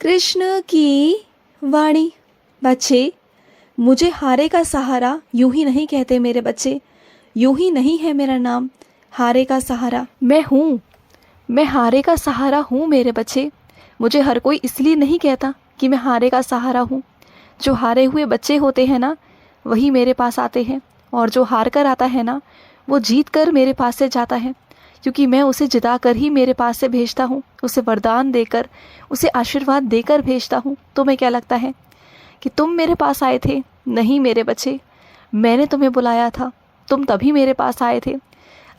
कृष्ण की वाणी। बच्चे, मुझे हारे का सहारा यूं ही नहीं कहते मेरे बच्चे, यूं ही नहीं है मेरा नाम हारे का सहारा। मैं हूँ, मैं हारे का सहारा हूँ मेरे बच्चे। मुझे हर कोई इसलिए नहीं कहता कि मैं हारे का सहारा हूँ। जो हारे हुए बच्चे होते हैं ना, वही मेरे पास आते हैं, और जो हार कर आता है ना, वो जीत कर मेरे पास से जाता है, क्योंकि मैं उसे जिता कर ही मेरे पास से भेजता हूँ, उसे वरदान देकर, उसे आशीर्वाद देकर भेजता हूँ। तुम्हें क्या लगता है कि तुम मेरे पास आए थे? नहीं मेरे बच्चे, मैंने तुम्हें बुलाया था, तुम तभी मेरे पास आए थे।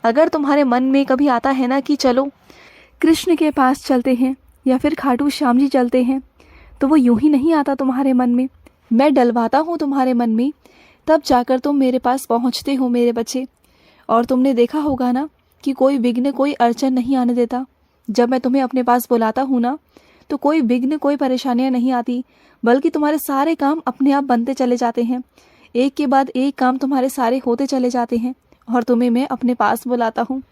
अगर तुम्हारे मन में कभी आता है ना कि चलो कृष्ण के पास चलते हैं या फिर खाटू श्याम जी चलते हैं, तो वो यूं ही नहीं आता तुम्हारे मन में। मैं डलवाता हूँ तुम्हारे मन में, तब जाकर तुम मेरे पास पहुँचते हो मेरे बच्चे। और तुमने देखा होगा ना कि कोई विघ्न, कोई अड़चन नहीं आने देता। जब मैं तुम्हें अपने पास बुलाता हूँ ना, तो कोई विघ्न, कोई परेशानियाँ नहीं आती, बल्कि तुम्हारे सारे काम अपने आप बनते चले जाते हैं। एक के बाद एक काम तुम्हारे सारे होते चले जाते हैं, और तुम्हें मैं अपने पास बुलाता हूँ।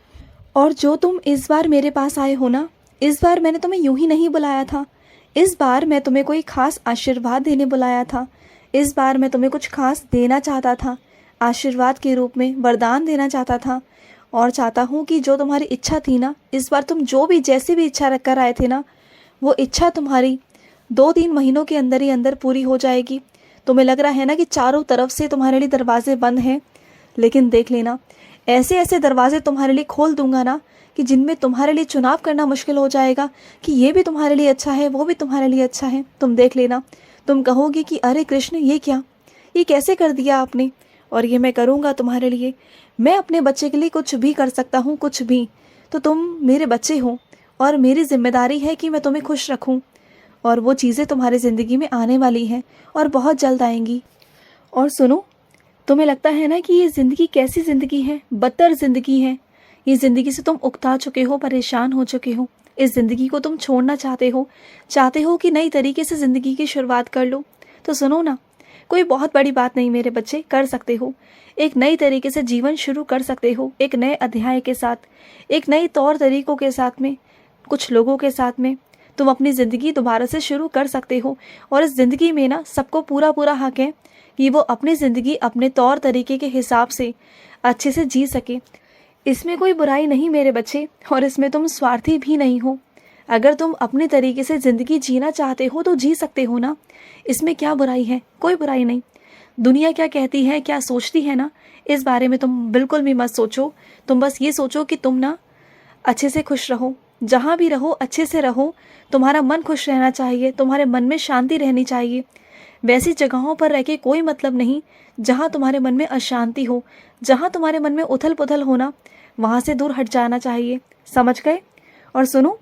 और जो तुम इस बार मेरे पास आए हो ना, इस बार मैंने तुम्हें यूं ही नहीं बुलाया था। इस बार मैं तुम्हें कोई खास आशीर्वाद देने बुलाया था। इस बार मैं तुम्हें कुछ खास देना चाहता था, आशीर्वाद के रूप में वरदान देना चाहता था। और चाहता हूँ कि जो तुम्हारी इच्छा थी ना, इस बार तुम जो भी जैसी भी इच्छा रख कर आए थे ना, वो इच्छा तुम्हारी 2-3 महीनों के अंदर ही अंदर पूरी हो जाएगी। तुम्हें लग रहा है ना कि चारों तरफ से तुम्हारे लिए दरवाजे बंद हैं, लेकिन देख लेना, ऐसे ऐसे दरवाजे तुम्हारे लिए खोल दूंगा ना कि जिनमें तुम्हारे लिए चुनाव करना मुश्किल हो जाएगा कि ये भी तुम्हारे लिए अच्छा है, वो भी तुम्हारे लिए अच्छा है। तुम देख लेना, तुम कहोगे कि अरे कृष्ण, ये क्या, ये कैसे कर दिया आपने? और ये मैं करूँगा तुम्हारे लिए। मैं अपने बच्चे के लिए कुछ भी कर सकता हूँ, कुछ भी। तो तुम मेरे बच्चे हो, और मेरी जिम्मेदारी है कि मैं तुम्हें खुश रखूँ। और वो चीज़ें तुम्हारी ज़िंदगी में आने वाली हैं, और बहुत जल्द आएंगी। और सुनो, तुम्हें लगता है ना कि ये ज़िंदगी कैसी ज़िंदगी है? बदतर ज़िंदगी है। ये ज़िंदगी से तुम उकता चुके हो, परेशान हो चुके हो। इस ज़िंदगी को तुम छोड़ना चाहते हो कि नई तरीके से ज़िंदगी की शुरुआत कर लो। तो सुनो ना, कोई बहुत बड़ी बात नहीं मेरे बच्चे, कर सकते हो। एक नई तरीके से जीवन शुरू कर सकते हो, एक नए अध्याय के साथ, एक नई तौर तरीकों के साथ में, कुछ लोगों के साथ में तुम अपनी ज़िंदगी दोबारा से शुरू कर सकते हो। और इस ज़िंदगी में ना सबको पूरा पूरा हक है कि वो अपनी ज़िंदगी अपने तौर तरीके के हिसाब से अच्छे से जी सके। इसमें कोई बुराई नहीं मेरे बच्चे, और इसमें तुम स्वार्थी भी नहीं हो। अगर तुम अपने तरीके से ज़िंदगी जीना चाहते हो तो जी सकते हो ना, इसमें क्या बुराई है? कोई बुराई नहीं। दुनिया क्या कहती है, क्या सोचती है ना, इस बारे में तुम बिल्कुल भी मत सोचो। तुम बस ये सोचो कि तुम ना अच्छे से खुश रहो, जहाँ भी रहो अच्छे से रहो। तुम्हारा मन खुश रहना चाहिए, तुम्हारे मन में शांति रहनी चाहिए। वैसी जगहों पर रह के कोई मतलब नहीं जहाँ तुम्हारे मन में अशांति हो, जहाँ तुम्हारे मन में उथल पुथल होना, वहाँ से दूर हट जाना चाहिए। समझ गए? और सुनो,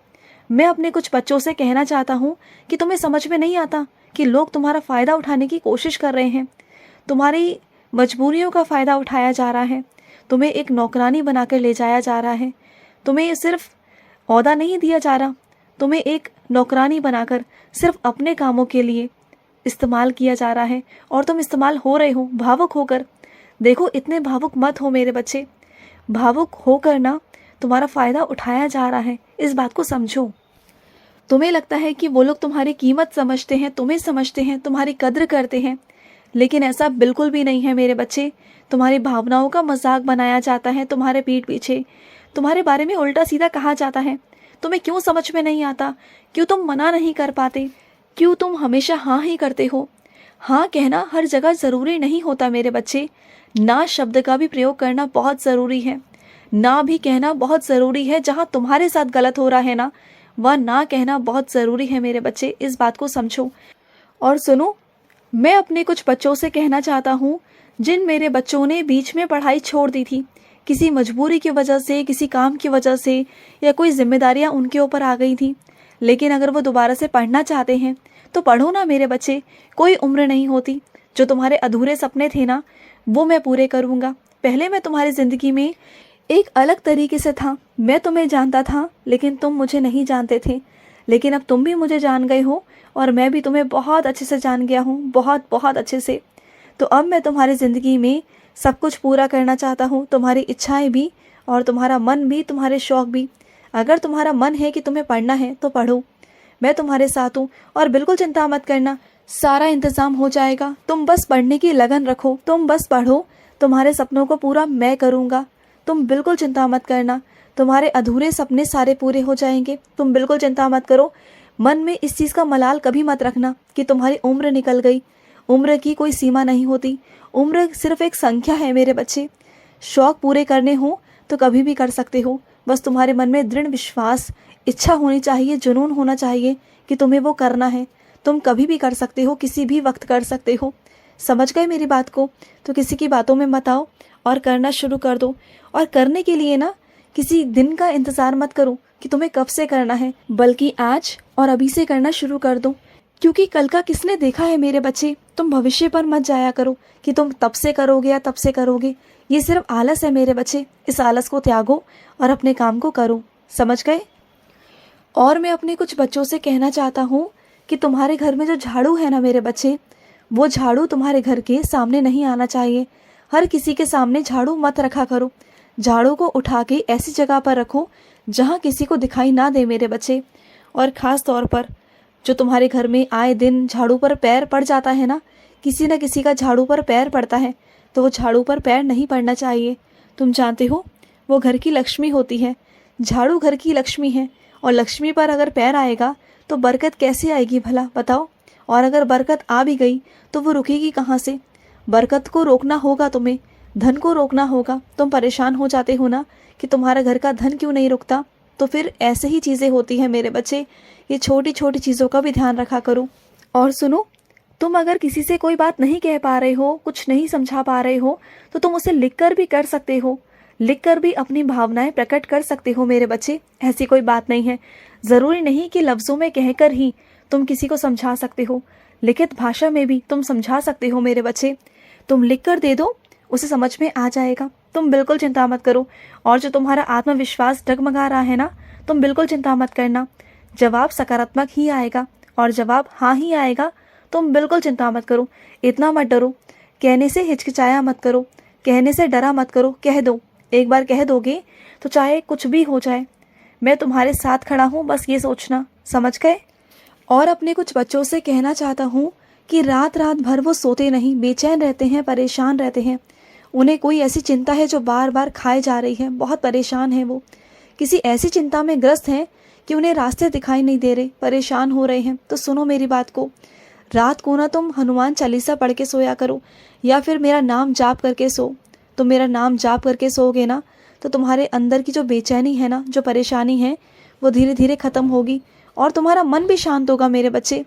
मैं अपने कुछ बच्चों से कहना चाहता हूँ कि तुम्हें समझ में नहीं आता कि लोग तुम्हारा फ़ायदा उठाने की कोशिश कर रहे हैं। तुम्हारी मजबूरियों का फ़ायदा उठाया जा रहा है, तुम्हें एक नौकरानी बनाकर ले जाया जा रहा है। तुम्हें सिर्फ ओहदा नहीं दिया जा रहा, तुम्हें एक नौकरानी बनाकर सिर्फ अपने कामों के लिए इस्तेमाल किया जा रहा है, और तुम इस्तेमाल हो रहे हो भावुक होकर। देखो, इतने भावुक मत हो मेरे बच्चे। भावुक होकर ना तुम्हारा फ़ायदा उठाया जा रहा है, इस बात को समझो। तुम्हें लगता है कि वो लोग तुम्हारी कीमत समझते हैं, तुम्हें समझते हैं, तुम्हारी कद्र करते हैं, लेकिन ऐसा बिल्कुल भी नहीं है मेरे बच्चे। तुम्हारी भावनाओं का मजाक बनाया जाता है तुम्हारे पीठ पीछे, तुम्हारे बारे में उल्टा सीधा कहा जाता है। तुम्हें क्यों समझ में नहीं आता? क्यों तुम मना नहीं कर पाते? क्यों तुम हमेशा हाँ ही करते हो? हाँ कहना हर जगह ज़रूरी नहीं होता मेरे बच्चे। ना शब्द का भी प्रयोग करना बहुत ज़रूरी है। ना भी कहना बहुत ज़रूरी है। जहाँ तुम्हारे साथ गलत हो रहा है ना, वह ना कहना बहुत ज़रूरी है मेरे बच्चे, इस बात को समझो। और सुनो, मैं अपने कुछ बच्चों से कहना चाहता हूँ, जिन मेरे बच्चों ने बीच में पढ़ाई छोड़ दी थी, किसी मजबूरी की वजह से, किसी काम की वजह से, या कोई जिम्मेदारियाँ उनके ऊपर आ गई थी। लेकिन अगर वो दोबारा से पढ़ना चाहते हैं तो पढ़ो ना मेरे बच्चे। कोई उम्र नहीं होती। जो तुम्हारे अधूरे सपने थे ना, वो मैं पूरे करूँगा। पहले मैं तुम्हारी ज़िंदगी में एक अलग तरीके से था। मैं तुम्हें जानता था, लेकिन तुम मुझे नहीं जानते थे। लेकिन अब तुम भी मुझे जान गए हो, और मैं भी तुम्हें बहुत अच्छे से जान गया हूँ, बहुत बहुत अच्छे से। तो अब मैं तुम्हारी ज़िंदगी में सब कुछ पूरा करना चाहता हूँ, तुम्हारी इच्छाएं भी, और तुम्हारा मन भी, तुम्हारे शौक़ भी। अगर तुम्हारा मन है कि तुम्हें पढ़ना है तो पढ़ो। मैं तुम्हारे साथ हूँ और बिल्कुल चिंता मत करना, सारा इंतज़ाम हो जाएगा। तुम बस पढ़ने की लगन रखो, तुम बस पढ़ो, तुम्हारे सपनों को पूरा मैं करूँगा। तुम बिल्कुल चिंता मत करना, तुम्हारे अधूरे सपने सारे पूरे हो जाएंगे। तुम बिल्कुल चिंता मत करो। मन में इस चीज़ का मलाल कभी मत रखना कि तुम्हारी उम्र निकल गई। उम्र की कोई सीमा नहीं होती, उम्र सिर्फ एक संख्या है मेरे बच्चे। शौक़ पूरे करने हो तो कभी भी कर सकते हो, बस तुम्हारे मन में दृढ़ विश्वास, इच्छा होनी चाहिए, जुनून होना चाहिए कि तुम्हें वो करना है। तुम कभी भी कर सकते हो, किसी भी वक्त कर सकते हो। समझ गए मेरी बात को? तो किसी की बातों में मत आओ और करना शुरू कर दो। और करने के लिए ना किसी दिन का इंतज़ार मत करो कि तुम्हें कब से करना है, बल्कि आज और अभी से करना शुरू कर दो। क्योंकि कल का किसने देखा है मेरे बच्चे। तुम भविष्य पर मत जाया करो कि तुम तब से करोगे या तब से करोगे। ये सिर्फ आलस है मेरे बच्चे। इस आलस को त्यागो और अपने काम को करो। समझ गए? और मैं अपने कुछ बच्चों से कहना चाहता हूँ कि तुम्हारे घर में जो झाड़ू है ना मेरे बच्चे, वो झाड़ू तुम्हारे घर के सामने नहीं आना चाहिए। हर किसी के सामने झाड़ू मत रखा करो। झाड़ू को उठा के ऐसी जगह पर रखो जहाँ किसी को दिखाई ना दे मेरे बच्चे। और ख़ास तौर पर जो तुम्हारे घर में आए दिन झाड़ू पर पैर पड़ जाता है ना, किसी न किसी का झाड़ू पर पैर पड़ता है, तो वो झाड़ू पर पैर नहीं पड़ना चाहिए। तुम जानते हो वो घर की लक्ष्मी होती है। झाड़ू घर की लक्ष्मी है, और लक्ष्मी पर अगर पैर आएगा तो बरकत कैसे आएगी भला बताओ? और अगर बरकत आ भी गई तो वो रुकेगी कहाँ से? बरकत को रोकना होगा तुम्हें, धन को रोकना होगा। तुम परेशान हो जाते हो ना कि तुम्हारा घर का धन क्यों नहीं रुकता, तो फिर ऐसे ही चीज़ें होती हैं मेरे बच्चे। ये छोटी छोटी चीज़ों का भी ध्यान रखा करो। और सुनो, तुम अगर किसी से कोई बात नहीं कह पा रहे हो, कुछ नहीं समझा पा रहे हो, तो तुम उसे लिख कर भी कर सकते हो। लिख कर भी अपनी भावनाएं प्रकट कर सकते हो मेरे बच्चे। ऐसी कोई बात नहीं है। ज़रूरी नहीं कि लफ्ज़ों में कहकर ही तुम किसी को समझा सकते हो, लिखित भाषा में भी तुम समझा सकते हो मेरे बच्चे। तुम लिख कर दे दो, उसे समझ में आ जाएगा। तुम बिल्कुल चिंता मत करो। और जो तुम्हारा आत्मविश्वास डगमगा रहा है ना, तुम बिल्कुल चिंता मत करना। जवाब सकारात्मक ही आएगा और जवाब हाँ ही आएगा। तुम बिल्कुल चिंता मत करो, इतना मत डरो। कहने से हिचकिचाया मत करो, कहने से डरा मत करो। कह दो, एक बार कह दोगे तो चाहे कुछ भी हो जाए, मैं तुम्हारे साथ खड़ा हूँ, बस ये सोचना। समझ गए? और अपने कुछ बच्चों से कहना चाहता हूँ कि रात रात भर वो सोते नहीं, बेचैन रहते हैं, परेशान रहते हैं। उन्हें कोई ऐसी चिंता है जो बार बार खाए जा रही है। बहुत परेशान है वो, किसी ऐसी चिंता में ग्रस्त हैं कि उन्हें रास्ते दिखाई नहीं दे रहे, परेशान हो रहे हैं। तो सुनो मेरी बात को, रात को ना तुम हनुमान चालीसा पढ़ के सोया करो, या फिर मेरा नाम जाप करके सो। तो मेरा नाम जाप करके सोओगे ना, तो तुम्हारे अंदर की जो बेचैनी है ना, जो परेशानी है, वो धीरे धीरे ख़त्म होगी और तुम्हारा मन भी शांत होगा मेरे बच्चे।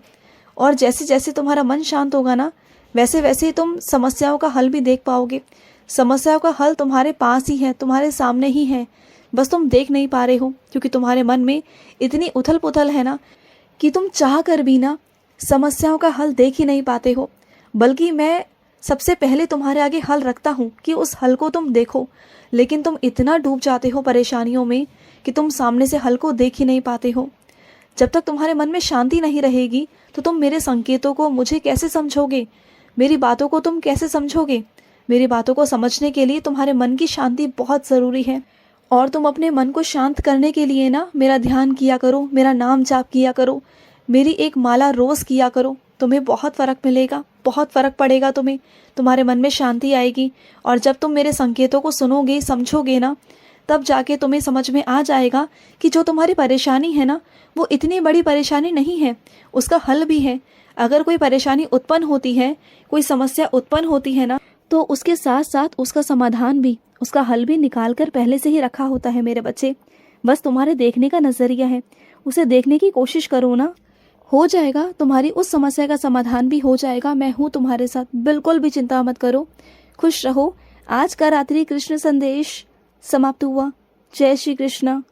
और जैसे जैसे तुम्हारा मन शांत होगा ना, वैसे वैसे तुम समस्याओं का हल भी देख पाओगे। समस्याओं का हल तुम्हारे पास ही है, तुम्हारे सामने ही है, बस तुम देख नहीं पा रहे हो क्योंकि तुम्हारे मन में इतनी उथल पुथल है ना कि तुम चाह कर भी ना समस्याओं का हल देख ही नहीं पाते हो। बल्कि मैं सबसे पहले तुम्हारे आगे हल रखता हूँ कि उस हल को तुम देखो, लेकिन तुम इतना डूब जाते हो परेशानियों में कि तुम सामने से हल को देख ही नहीं पाते हो। जब तक तुम्हारे मन में शांति नहीं रहेगी तो तुम मेरे संकेतों को, मुझे कैसे समझोगे? मेरी बातों को तुम कैसे समझोगे? मेरी बातों को समझने के लिए तुम्हारे मन की शांति बहुत ज़रूरी है। और तुम अपने मन को शांत करने के लिए ना मेरा ध्यान किया करो, मेरा नाम जाप किया करो, मेरी एक माला रोज़ किया करो। तुम्हें बहुत फ़र्क मिलेगा, बहुत फ़र्क पड़ेगा तुम्हें, तुम्हारे मन में शांति आएगी। और जब तुम मेरे संकेतों को सुनोगे, समझोगे ना, तब जाके तुम्हें समझ में आ जाएगा कि जो तुम्हारी परेशानी है ना, वो इतनी बड़ी परेशानी नहीं है, उसका हल भी है। अगर कोई परेशानी उत्पन्न होती है, कोई समस्या उत्पन्न होती है ना, तो उसके साथ साथ उसका समाधान भी, उसका हल भी निकाल कर पहले से ही रखा होता है मेरे बच्चे। बस तुम्हारे देखने का नज़रिया है, उसे देखने की कोशिश करो ना, हो जाएगा। तुम्हारी उस समस्या का समाधान भी हो जाएगा। मैं हूँ तुम्हारे साथ, बिल्कुल भी चिंता मत करो। खुश रहो। आज का रात्रि कृष्ण संदेश समाप्त हुआ। जय श्री कृष्ण।